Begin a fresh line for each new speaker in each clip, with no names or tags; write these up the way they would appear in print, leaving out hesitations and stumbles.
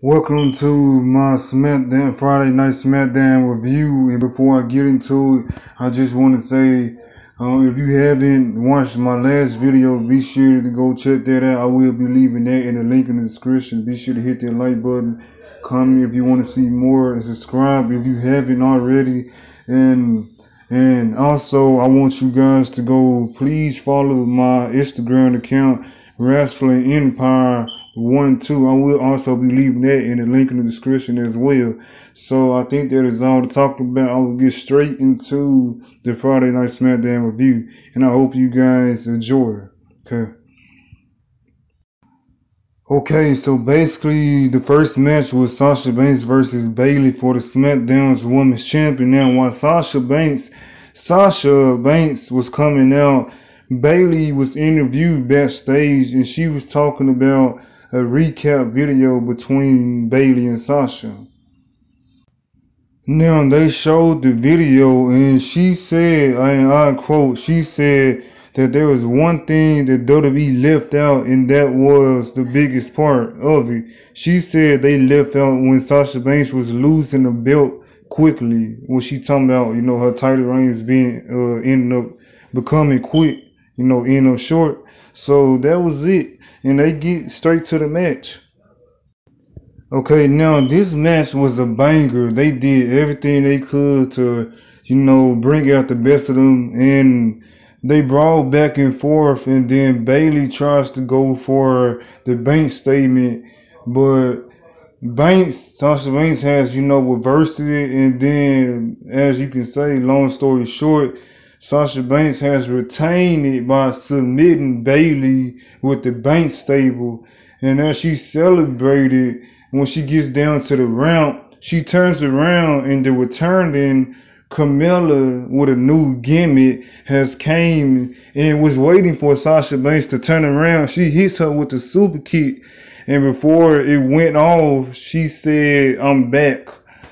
Welcome to my SmackDown Friday Night SmackDown review. And before I get into it, I just want to say, if you haven't watched my last video, be sure to go check that out. I will be leaving that in the link in the description. Be sure to hit that like button, comment if you want to see more, and subscribe if you haven't already. And also, I want you guys to go, please follow my Instagram account, Wrestling Empire 1-2. I will also be leaving that in the link in the description as well. So I think that is all to talk about. I will get straight into the Friday Night SmackDown review, and I hope you guys enjoy. Okay, so basically the first match was Sasha Banks versus Bayley for the SmackDown's Women's Champion. Now, while Sasha Banks was coming out, Bayley was interviewed backstage, and she was talking about a recap video between Bayley and Sasha. Now, they showed the video, and she said, I quote, she said that there was one thing that WWE left out, and that was the biggest part of it. She said they left out when Sasha Banks was losing the belt quickly. When she talking about, her title reigns being ending up becoming quick, end up short. So that was it, and they get straight to the match. Okay, now this match was a banger. They did everything they could to, bring out the best of them, and they brawled back and forth, and then Bayley tries to go for the Banks statement, but Sasha Banks has, reversed it, and then, as you can say, long story short, Sasha Banks has retained it by submitting Bayley with the Banks stable, and as she celebrated, when she gets down to the ramp, she turns around, and the returning Carmella with a new gimmick has came and was waiting for Sasha Banks to turn around. She hits her with the super kick, and before it went off, she said, "I'm back."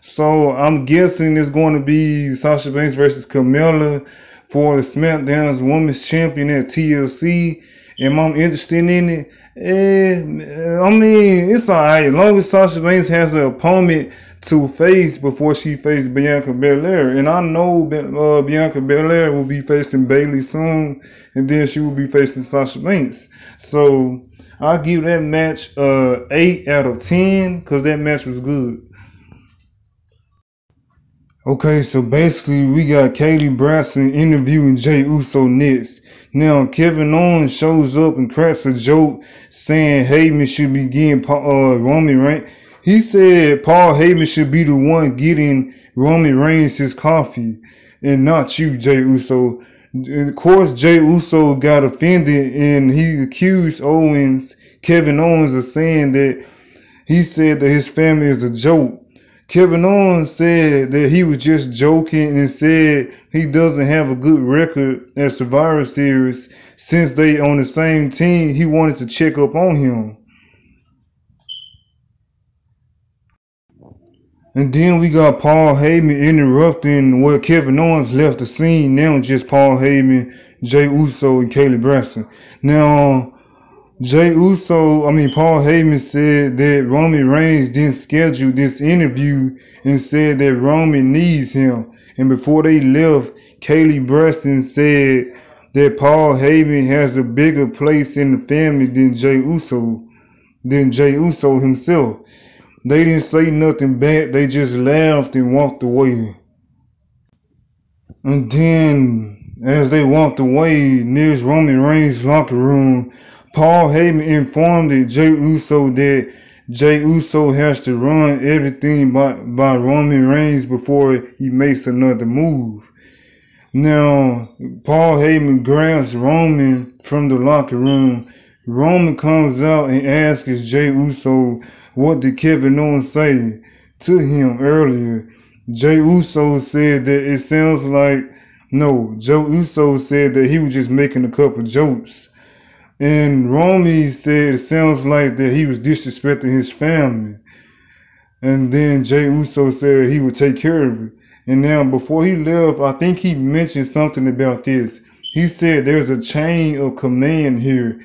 So I'm guessing it's going to be Sasha Banks versus Carmella for the SmackDown's Women's Champion at TLC. Am I interested in it? I mean, it's alright. As long as Sasha Banks has an opponent to face before she faces Bianca Belair. And I know Bianca Belair will be facing Bayley soon, and then she will be facing Sasha Banks. So I'll give that match 8 out of 10 because that match was good. Okay, so basically we got Kaylee Braxton interviewing Jey Uso next. Now, Kevin Owens shows up and cracks a joke saying Heyman should be getting Roman Reigns. He said Paul Heyman should be the one getting Roman Reigns his coffee and not you, Jey Uso. And of course, Jey Uso got offended, and he accused Kevin Owens of saying that he said that his family is a joke. Kevin Owens said that he was just joking and said he doesn't have a good record at Survivor Series. Since they on the same team, he wanted to check up on him. And then we got Paul Heyman interrupting where Kevin Owens left the scene. Now just Paul Heyman, Jey Uso, and Kaylee Braxton. Now, Paul Heyman said that Roman Reigns didn't schedule this interview and said that Roman needs him. And before they left, Kaylee Braxton said that Paul Heyman has a bigger place in the family than Jey Uso himself. They didn't say nothing back. They just laughed and walked away. And then, as they walked away near Roman Reigns' locker room, Paul Heyman informed Jey Uso that Jey Uso has to run everything by Roman Reigns before he makes another move. Now, Paul Heyman grabs Roman from the locker room. Roman comes out and asks Jey Uso, what did Kevin Owens say to him earlier? Jey Uso said that Jey Uso said that he was just making a couple jokes. And Romy said it sounds like that he was disrespecting his family. And then Jey Uso said he would take care of it. And now before he left, I think he mentioned something about this. He said there's a chain of command here.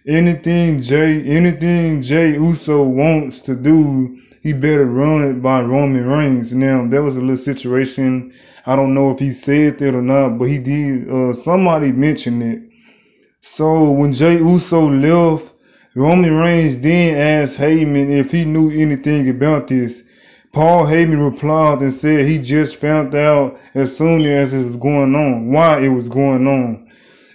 anything Jay Uso wants to do, he better run it by Roman Reigns. Now, there was a little situation. I don't know if he said that or not, but he did. Somebody mentioned it. So when Jay Uso left, Roman Reigns then asked Heyman if he knew anything about this. Paul Heyman replied and said he just found out as soon as it was going on, why it was going on.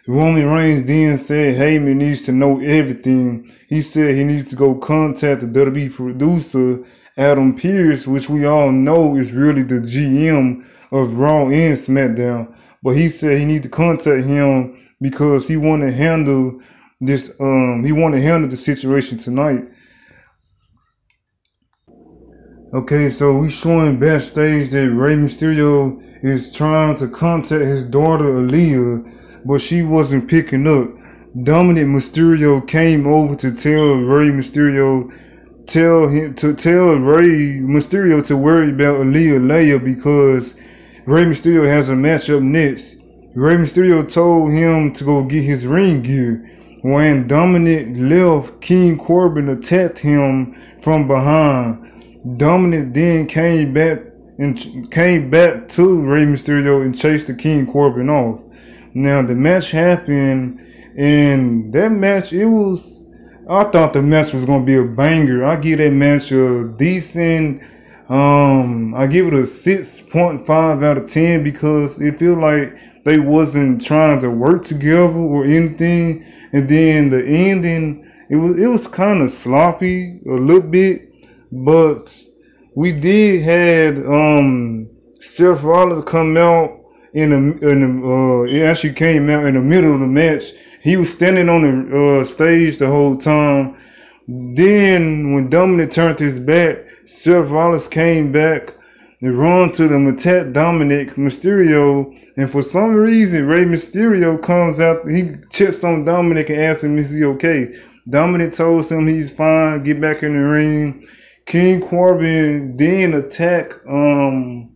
Roman Reigns then said Heyman needs to know everything. He said he needs to go contact the WWE producer, Adam Pearce, which we all know is really the GM of Raw and SmackDown. But he said he needs to contact him because he want to handle this. He want to handle the situation tonight. Okay, so we showing backstage that Rey Mysterio is trying to contact his daughter Aaliyah, but she wasn't picking up. Dominic Mysterio came over to tell Rey Mysterio, tell Rey Mysterio to worry about Aaliyah later because Rey Mysterio has a matchup next. Rey Mysterio told him to go get his ring gear. When Dominic left, King Corbin attacked him from behind. Dominic then came back to Rey Mysterio and chased the King Corbin off. Now the match happened, and that match, I thought the match was gonna be a banger. I give that match a decent, I give it a 6.5 out of 10 because it feel like they wasn't trying to work together or anything. And then the ending, it was kind of sloppy a little bit. But we did had Seth Rollins come out it actually came out in the middle of the match. He was standing on the stage the whole time. Then when Dominic turned his back, Seth Rollins came back and run to them, attack Dominic Mysterio, and for some reason Rey Mysterio comes out. He checks on Dominic and asks him, is he okay? Dominic tells him he's fine, get back in the ring. King Corbin then attack Rey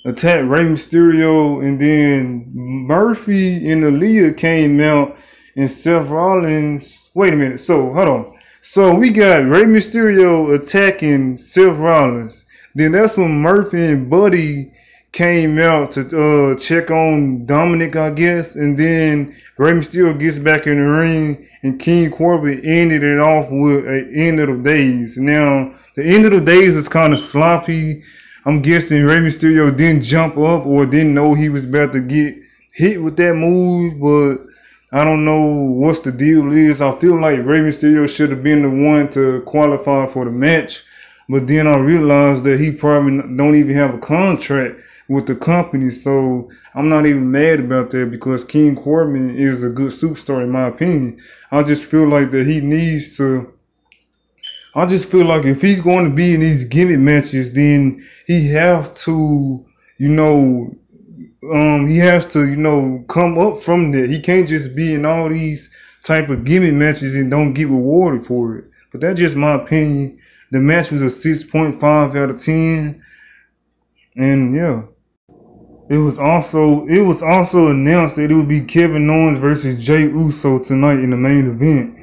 Mysterio, and then Murphy and Aaliyah came out, and Seth Rollins. Wait a minute. So hold on. So we got Rey Mysterio attacking Seth Rollins. Then that's when Murphy and Buddy came out to check on Dominic, I guess. And then Rey Mysterio gets back in the ring, and King Corbin ended it off with an end of the days. Now, the end of the days was kind of sloppy. I'm guessing Rey Mysterio didn't jump up or didn't know he was about to get hit with that move, but I don't know what's the deal is. I feel like Rey Mysterio should have been the one to qualify for the match, but then I realized that he probably don't even have a contract with the company, so I'm not even mad about that because King Corbin is a good superstar in my opinion. I just feel like that he needs to. I just feel like if he's going to be in these gimmick matches, then he has to, come up from that. He can't just be in all these type of gimmick matches and don't get rewarded for it. But that's just my opinion. The match was a 6.5 out of 10, and yeah. It was also announced that it would be Kevin Owens versus Jay Uso tonight in the main event.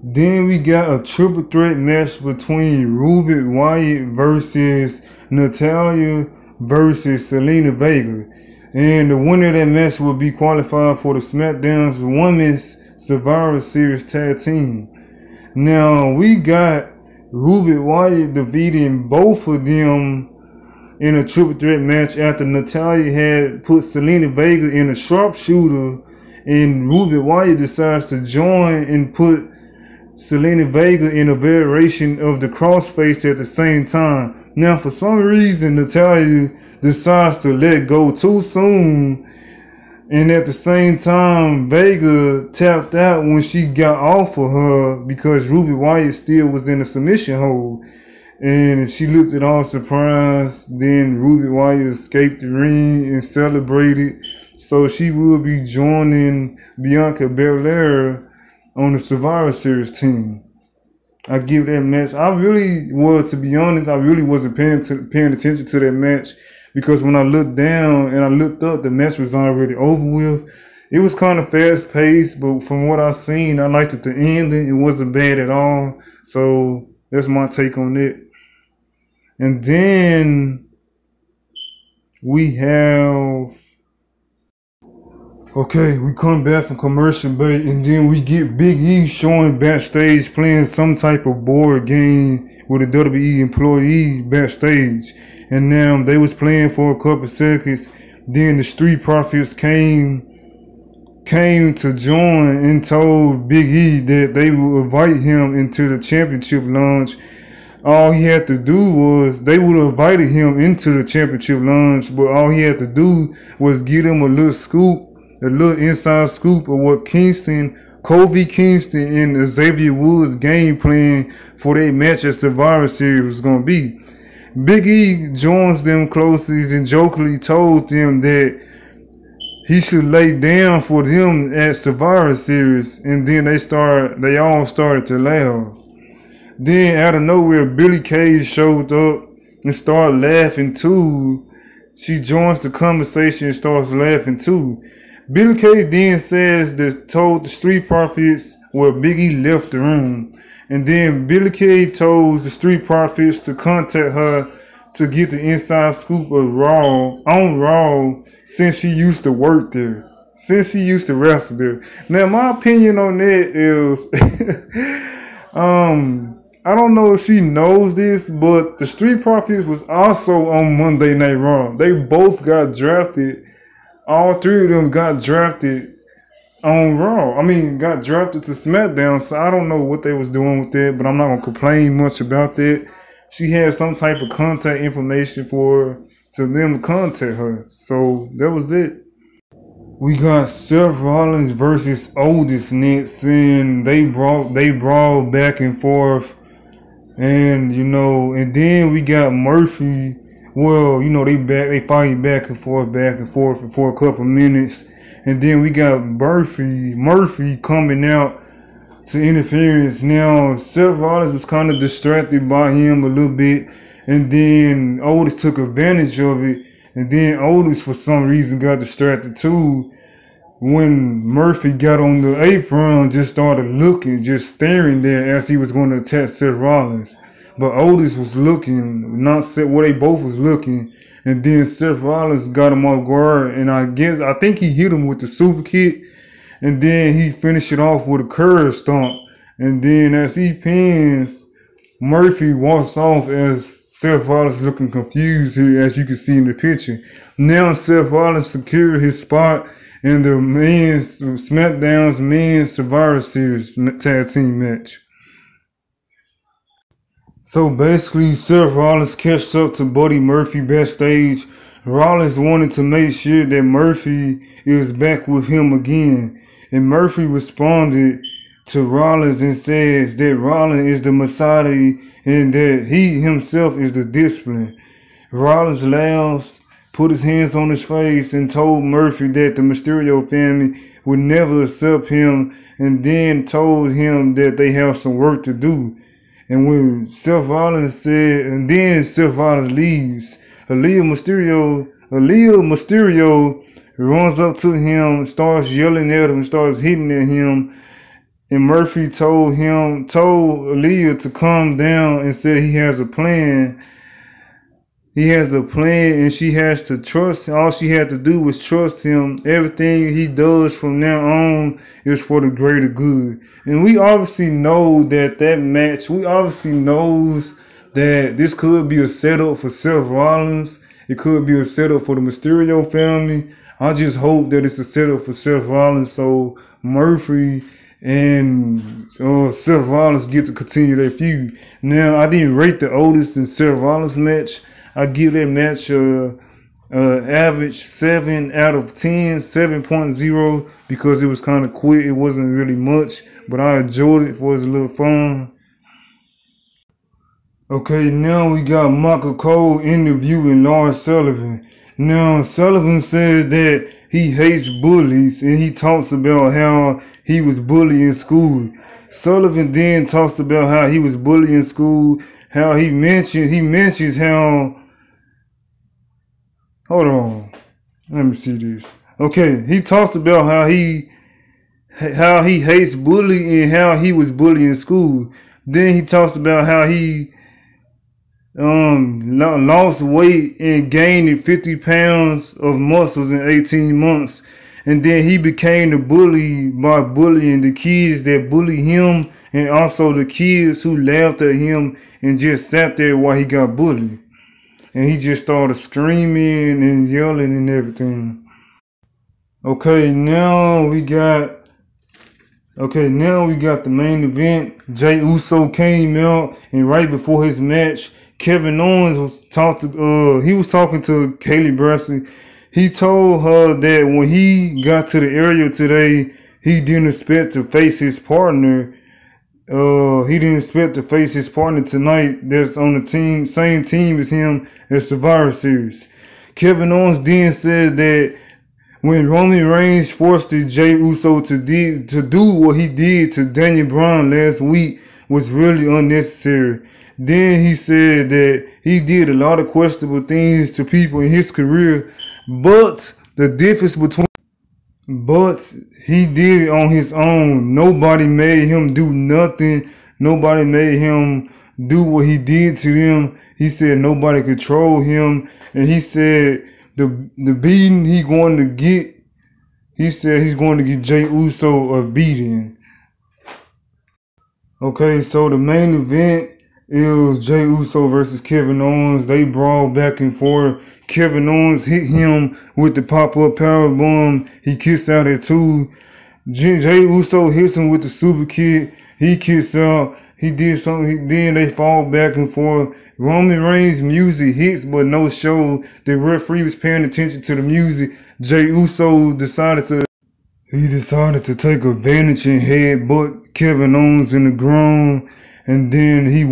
Then we got a triple threat match between Wwe Wyatt versus Natayla versus Zelina Vega. And the winner of that match will be qualified for the SmackDown's Women's Survivor Series Tag Team. Now, we got Wwe Wyatt defeating both of them in a triple threat match after Natayla had put Zelina Vega in a sharpshooter, and Wwe Wyatt decides to join and put Zelina Vega in a variation of the crossface at the same time. Now, for some reason, Natayla decides to let go too soon, and at the same time, Vega tapped out when she got off of her because Wwe Wyatt still was in a submission hold. And she looked at all surprised. Then Wwe Wyatt escaped the ring and celebrated. So she will be joining Bianca Belair on the Survivor Series team. I give that match. To be honest, I really wasn't paying attention to that match because when I looked down and I looked up, the match was already over with. It was kind of fast paced, but from what I seen, I liked it. The ending, it wasn't bad at all. So that's my take on it. And then we have, okay, we come back from commercial break, and then we get Big E showing backstage playing some type of board game with a WWE employee backstage. And now they was playing for a couple seconds. Then the Street Profits came to join and told Big E that they would invite him into the championship lounge. All he had to do was, they would have invited him into the championship lounge, but all he had to do was give him a little scoop, a little inside scoop of what Kofi Kingston and Xavier Woods' game plan for their match at Survivor Series was going to be. Big E joins them closely and jokingly told them that he should lay down for them at Survivor Series, and then they all started to laugh. Then out of nowhere, Billie Kay showed up and started laughing too. She joins the conversation and starts laughing too. Billie Kay then told the Street Profits where Big E left the room. And then Billie Kay told the Street Profits to contact her to get the inside scoop of Raw, since she used to work there. Since she used to wrestle there. Now, my opinion on that is, I don't know if she knows this, but the Street Profits was also on Monday Night Raw. They both got drafted. All three of them got drafted on Raw. Got drafted to SmackDown, so I don't know what they was doing with that, but I'm not going to complain much about that. She had some type of contact information to them to contact her. So that was it. We got Seth Rollins versus Otis next, and they brawled back and forth. And and then we got Murphy. Well, they fight back and forth for a couple minutes. And then we got Murphy coming out to interference. Now, Seth Rollins was kind of distracted by him a little bit, and then Otis took advantage of it. And then Otis, for some reason, got distracted too when Murphy got on the apron, just started looking, just staring there as he was going to attack Seth Rollins. But Otis was looking, they both was looking. And then Seth Rollins got him off guard, and I think he hit him with the super kick, and then he finished it off with a curb stomp. And then as he pins, Murphy walks off as Seth Rollins looking confused here, as you can see in the picture. Now Seth Rollins secured his spot in the SmackDown's men's Survivor Series tag team match. So basically, Seth Rollins catched up to Buddy Murphy backstage. Rollins wanted to make sure that Murphy is back with him again. And Murphy responded to Rollins and says that Rollins is the Messiah and that he himself is the discipline. Rollins laughs, put his hands on his face, and told Murphy that the Mysterio family would never accept him, and then told him that they have some work to do. And when Seth Rollins leaves, Aaliyah Mysterio runs up to him, starts yelling at him, starts hitting at him. And Murphy told Aaliyah to calm down and said he has a plan. He has a plan, and she has to trust. All she had to do was trust him. Everything he does from now on is for the greater good. And we obviously know that match, we obviously knows that this could be a setup for Seth Rollins. It could be a setup for the Mysterio family. I just hope that it's a setup for Seth Rollins, so Murphy and Seth Rollins get to continue their feud. Now, I didn't rate the Otis and Seth Rollins match. I give that match average 7 out of 10, 7.0, because it was kind of quick. It wasn't really much, but I enjoyed it for its little fun. Okay, now we got Michael Cole interviewing Lars Sullivan. Now, Sullivan says that he hates bullies, and he talks about how he was bullied in school. Sullivan then talks about how he was bullied in school, how he mentions how, hold on, let me see this. Okay, he talks about how he hates bullying and how he was bullied in school. Then he talks about how he lost weight and gained 50 pounds of muscles in 18 months. And then he became the bully by bullying the kids that bully him and also the kids who laughed at him and just sat there while he got bullied. And he just started screaming and yelling and everything. Okay, now we got the main event. Jey Uso came out, and right before his match, Kevin Owens was talking to Kaylee Braxton. He told her that when he got to the area today, he didn't expect to face his partner. He didn't expect to face his partner tonight that's on the same team as him at Survivor Series. Kevin Owens then said that when Roman Reigns forced Jey Uso to do what he did to Daniel Bryan last week was really unnecessary. Then he said that he did a lot of questionable things to people in his career, but he did it on his own. Nobody made him do nothing. Nobody made him do what he did to them. He said nobody controlled him, and he said the beating he going to get. He said he's going to get Jey Uso a beating. Okay, so the main event is Jey Uso versus Kevin Owens. They brawl back and forth. Kevin Owens hit him with the pop-up powerbomb. He kicks out at 2. Jey Uso hits him with the super kick. He kicks out. He did something. Then they fall back and forth. Roman Reigns' music hits, but no show. The referee was paying attention to the music. Jey Uso decided to take advantage and headbutt Kevin Owens in the ground. And then he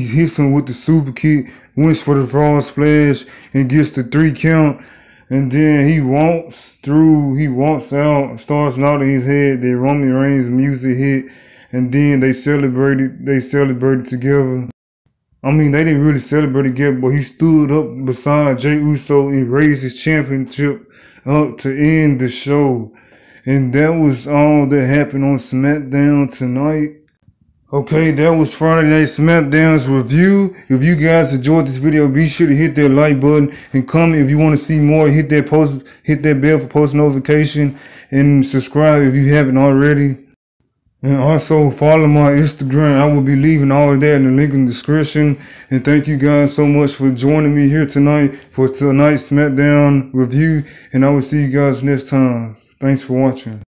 hits him with the super kick, wins for the frog splash, and gets the 3 count. And then he walks out, starts nodding his head. Then Roman Reigns' music hit, and then they celebrated together. I mean, they didn't really celebrate together, but he stood up beside Jey Uso and raised his championship up to end the show. And that was all that happened on SmackDown tonight. Okay, that was Friday Night SmackDown's review. If you guys enjoyed this video, be sure to hit that like button and comment if you want to see more. Hit that bell for post notification, and subscribe if you haven't already. And also follow my Instagram. I will be leaving all of that in the link in the description. And thank you guys so much for joining me here tonight for tonight's SmackDown review. And I will see you guys next time. Thanks for watching.